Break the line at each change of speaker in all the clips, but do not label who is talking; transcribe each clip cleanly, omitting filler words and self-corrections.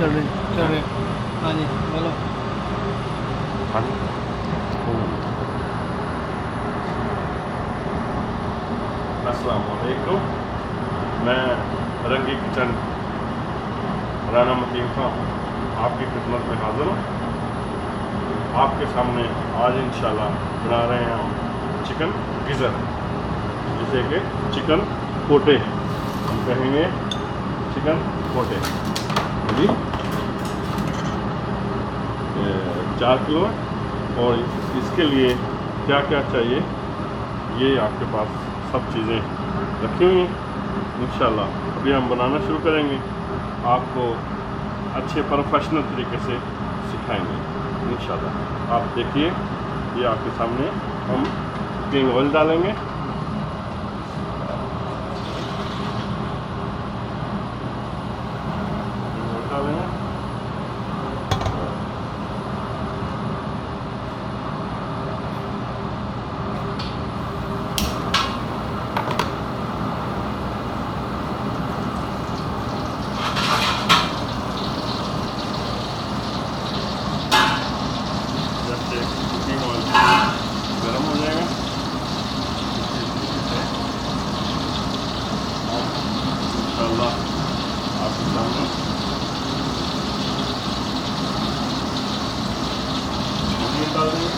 चल रहे। हाँ जी बोलो।
अस्सलाम वालेकुम। मैं रंगी किचन राना मतीन खान आपकी खिदमत में हाज़िर हूँ। आपके सामने आज इंशाल्लाह बना रहे हैं हम चिकन गिज़र, जिसे कि चिकन कोटे हम कहेंगे, चिकन कोटे। जी 4 किलो है। और इसके लिए क्या क्या चाहिए ये आपके पास सब चीज़ें रखी हुई हैं। इंशाल्लाह अभी हम बनाना शुरू करेंगे, आपको अच्छे प्रोफेशनल तरीके से सिखाएंगे इंशाल्लाह। आप देखिए ये आपके सामने हम कुकिंग ऑयल डालेंगे। कुकिंग ऑयल गर्म हो जाएगा, इंशाल्लाह आपके सामने ऑनियन डाल देंगे।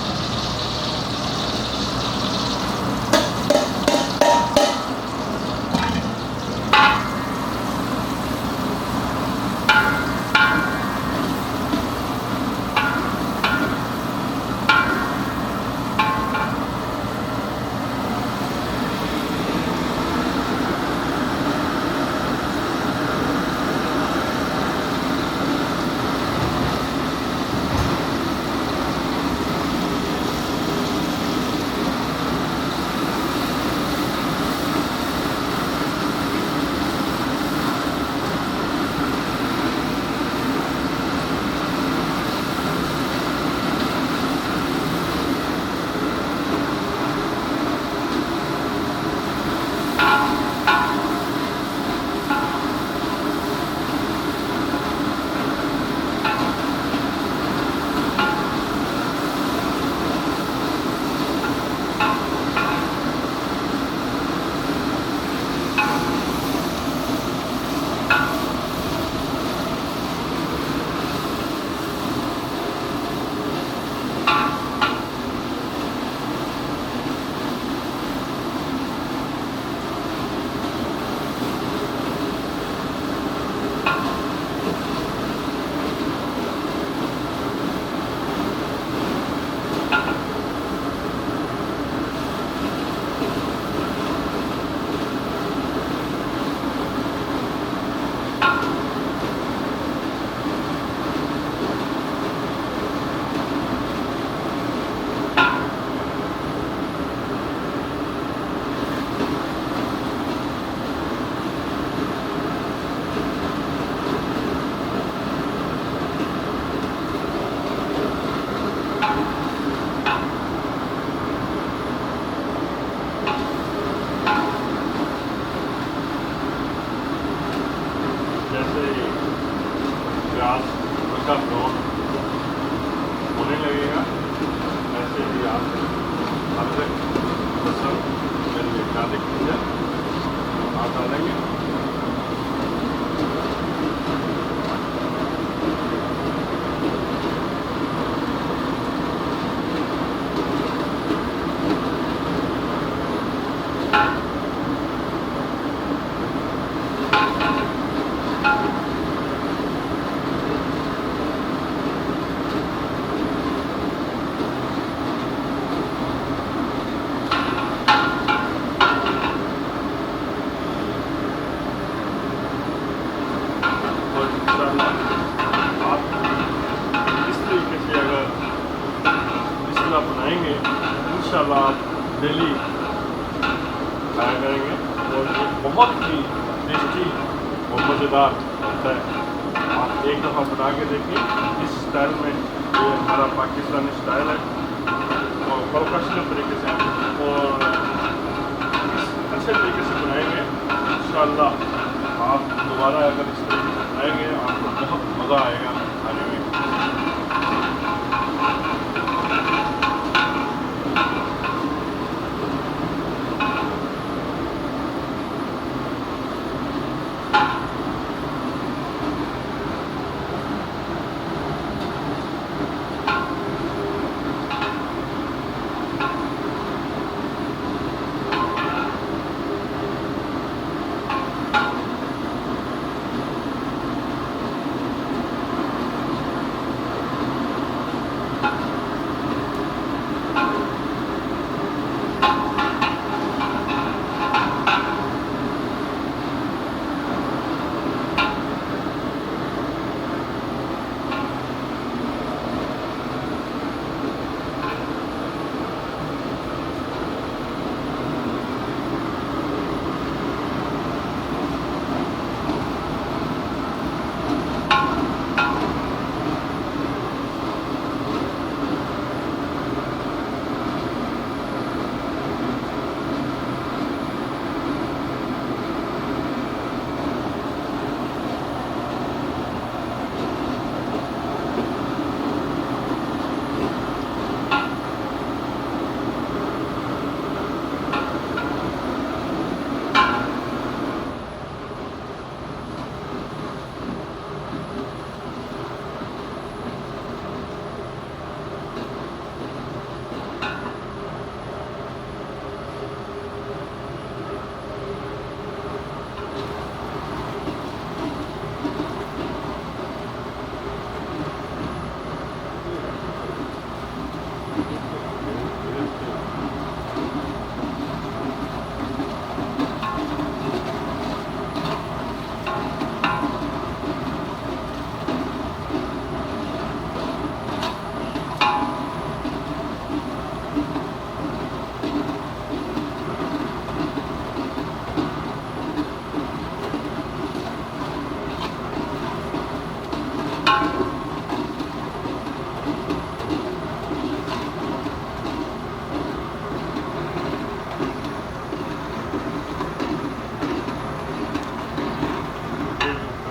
प्याज हल्का ब्राउन होने लगेगा, ऐसे ही आप अदरक, लहसुन, गार्लिक जिंजर आप डालेंगे। आप इस तरीके से अगर बिस्मिल्लाह बनाएंगे इंशाल्लाह आप डेली खाया करेंगे और ये बहुत ही टेस्टी और मज़ेदार होता है। आप एक दफ़ा बना के देखिए इस स्टाइल में, ये हमारा पाकिस्तानी स्टाइल है और प्रोफेशनल तरीके से और अच्छे तरीके से बनाएंगे इंशाल्लाह। आप दोबारा अगर इस तरीके से बनाएंगे आपको बहुत मज़ा मज़ा आएगा खाने में।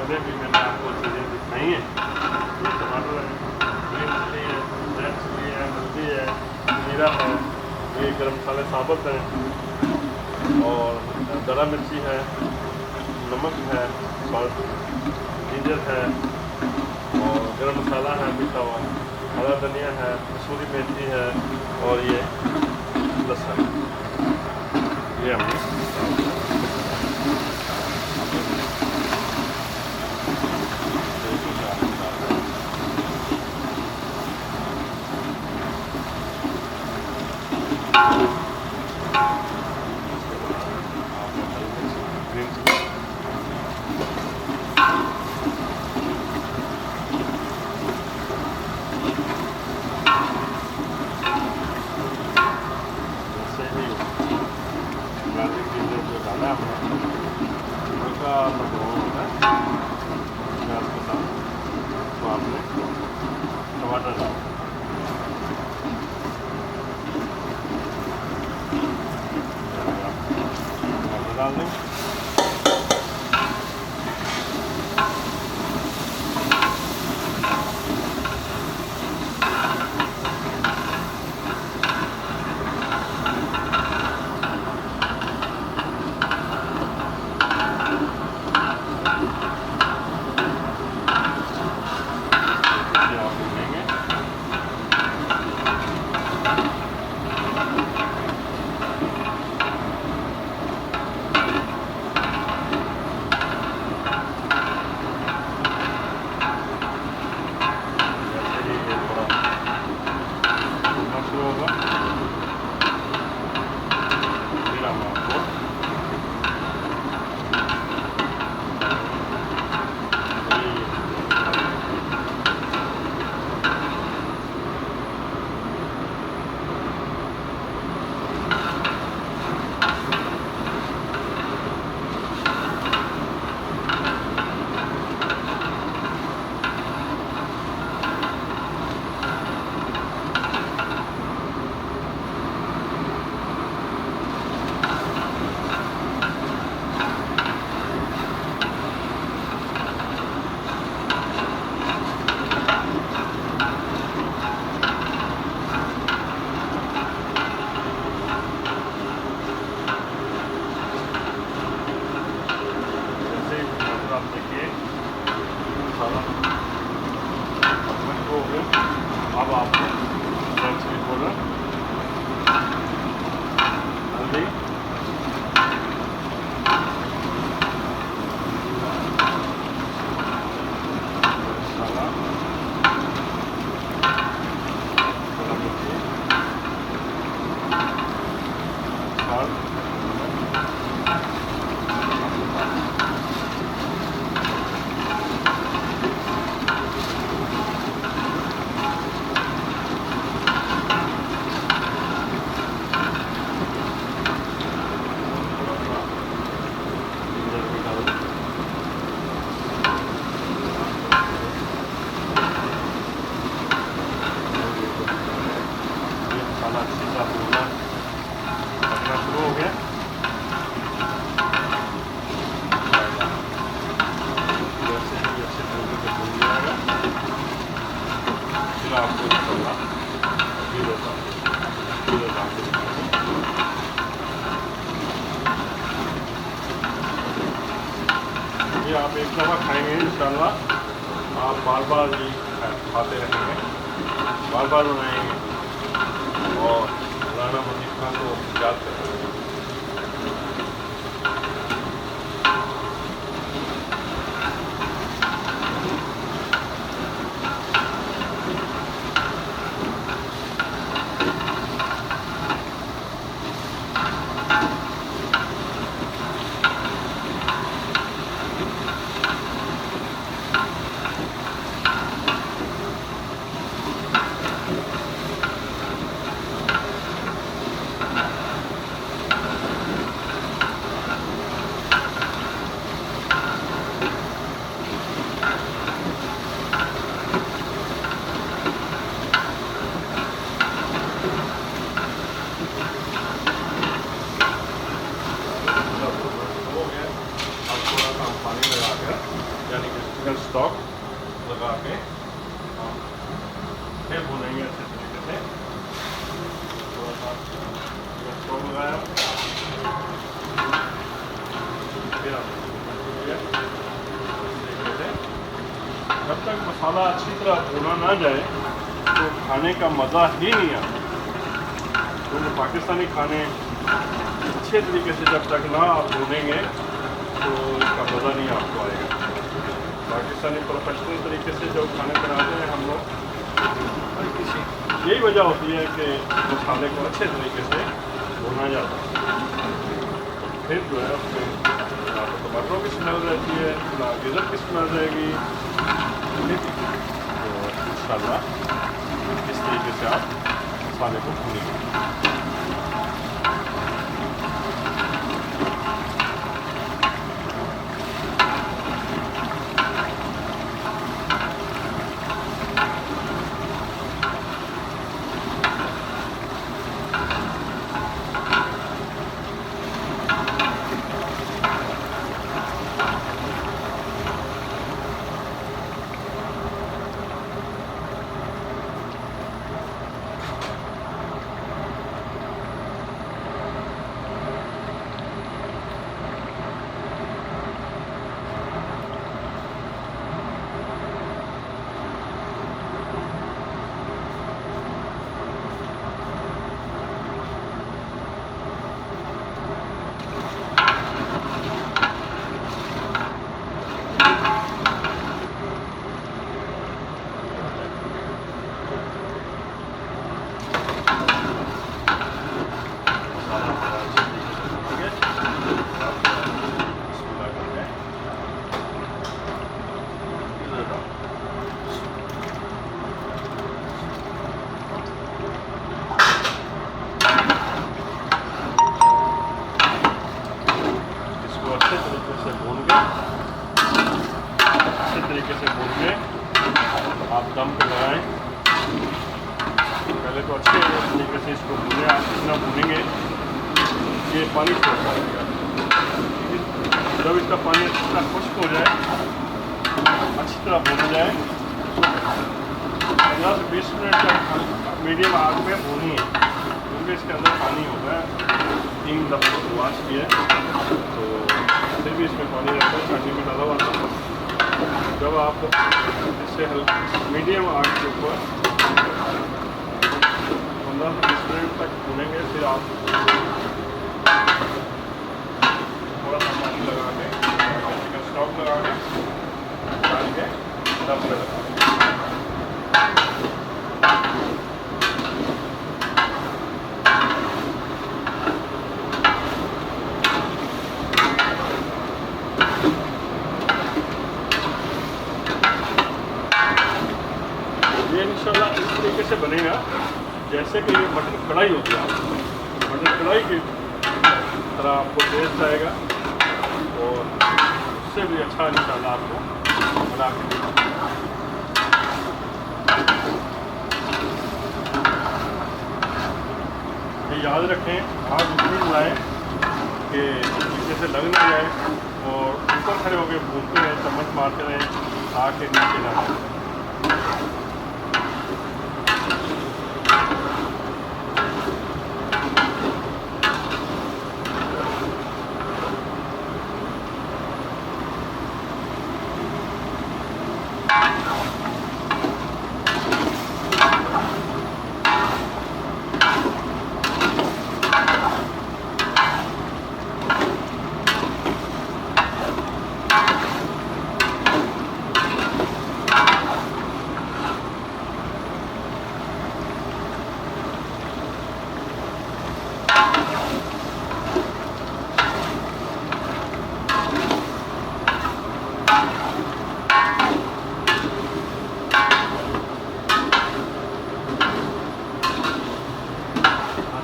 पहले भी मैंने आपको चीज़ें दिखाई हैं। ये टमाटर है, ग्रीन चिली है, रेड चिली है, हल्दी है, जीरा है, ये गरम मसाले साबुत हैं और दरा मिर्ची है, नमक है, सॉल्ट, जिंजर है और गरम मसाला है पिसा हुआ, हरा धनिया है, कसूरी मेथी है और ये लहसुन। ये हमने ग्रीन चिली ऐसे ही गार्लिक जिंजर मसाला अपना हो गया। अब आपको रेड चिली पाउडर, हल्दी, मसाला, गरम मिर्ची, सॉल्ट, आपको मसाला जीरो का जीरो डाल के ये आप एक दफ़ा खाएंगे इंशाल्लाह आप बार बार ये खाते रहेंगे, बार बार बनाएंगे और मौलाना मजीद खान को याद करेंगे। यानी कि चिकन स्टॉक लगा के हम फिर भूनेंगे अच्छे तरीके से। थोड़ा सा चिकन स्टॉक लगाया, फिर हम तरीके से जब तक मसाला अच्छी तरह भुना ना जाए तो खाने का मज़ा ही नहीं आता। क्योंकि पाकिस्तानी खाने अच्छे तरीके से जब तक ना आप भूनेंगे तो इसका मज़ा नहीं आपको आएगा। पाकिस्तानी प्रोफेशनल तरीके से जो खाने बनाते हैं हम लोग, यही वजह होती है कि मसाले को अच्छे तरीके से भुना जाता है। फिर जो है उसमें ना तो टमाटरों की स्मेल रहती है ना गिज़र की स्मेल रहेगी। तो इंशाल्लाह इस तरीके से आप मसाले को भूनेंगे। तरीके से भून के आप दम पे लगाएं। पहले तो अच्छे तरीके से इसको भूनें। आप इतना भूनेंगे ये पानी छोड़ जाएगा। जब इसका पानी अच्छी तरह खुश्क हो जाए, अच्छी तरह भून जाए, 15 से 20 मिनट तक मीडियम आग में भूनी है, क्योंकि इसके अंदर पानी होगा। 3 दफ़ा वॉश किया तो फिर भी इसमें पानी रहता है, 30 मिनट अलग आता है। जब आप इसे मीडियम आंच के ऊपर 15 से 20 मिनट तक भूनेंगे, फिर आप थोड़ा सा पानी लगा के चिकन स्टॉक लगा के डाल के दम पे लगा ये इंशाल्लाह इस तरीके से बनेगा जैसे कि ये मटन कढ़ाई होती है। मटन कढ़ाई की तरह आपको टेस्ट आएगा और उससे भी अच्छा इंशाल्लाह आपको बना के देगा। ये याद रखें, आग इतनी बनाएं कि नीचे से लग ना जाए और ऊपर खड़े होकर भूनते रहें, चम्मच मारते रहें, आग के नीचे ना जाए।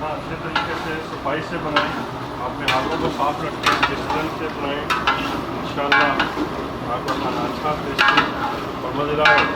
अच्छे तरीके से सफाई से बनाएं, अपने हाथों को साफ रखें, डिस्टेंस से बनाएं। इंशाल्लाह आपका खाना अच्छा, टेस्टी और मज़ेदार हो।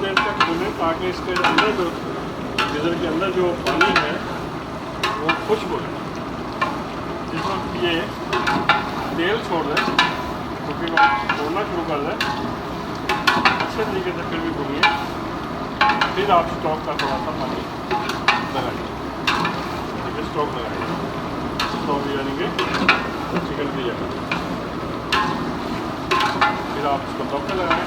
देर तक भूनें ताकि इसके अंदर जो गिज़र के अंदर जो पानी है वो खुश्क हो जाए। जिस वक्त ये तेल छोड़ दें क्योंकि वो छोड़ना शुरू कर दें अच्छे तरीके से फिर भी भूनिए, फिर आप स्टोव का थोड़ा सा पानी लगाइए, ठीक है, स्टोव लगाइए, स्टोव यानी कि चिकन की जगह, फिर आप इसको दम पे लगाएं।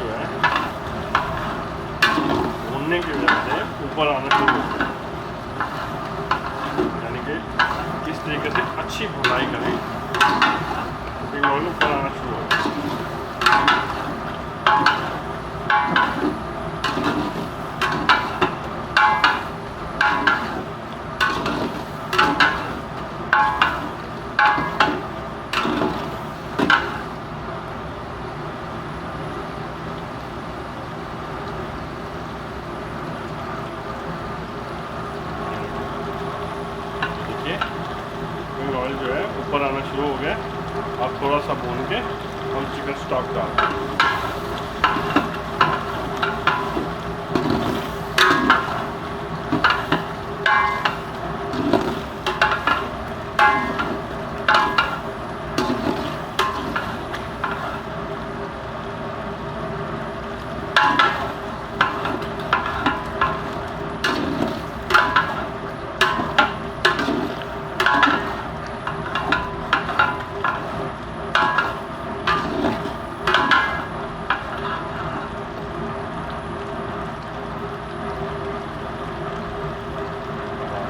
जो है भूनने की वजह से ऊपर आना शुरू हो गया। यानी कि इस तरीके से अच्छी भुनाई करें, कुकिंग ऑयल ऊपर आना शुरू हो गया। ऑयल जो है ऊपर आना शुरू हो गया। अब थोड़ा सा भून के हम चिकन स्टॉक डालते हैं।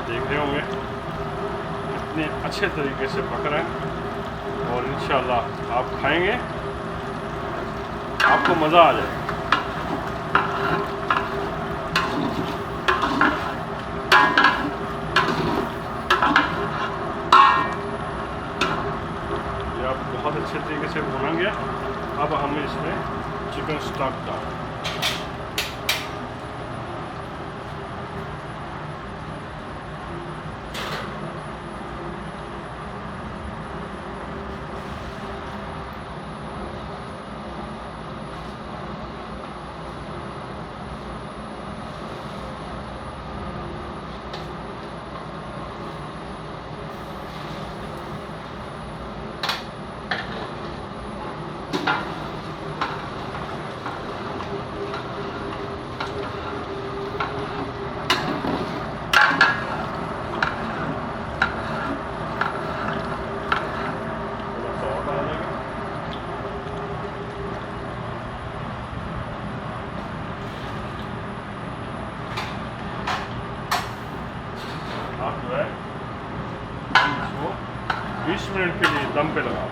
देख रहे होंगे कितने अच्छे तरीके से पक रहे हैं और इंशाल्लाह आप खाएंगे आपको मज़ा आ जाएगा। ये आप बहुत अच्छे तरीके से भुनेंगे। अब हमें इसमें चिकन स्टॉक डालें। आप जो है इसको 20 मिनट के लिए दम पे लगाओ।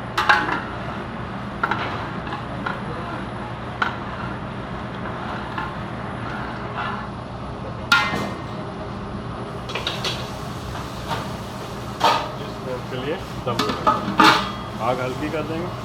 के लिए दम पे लगाओ। आग हल्की कर देंगे।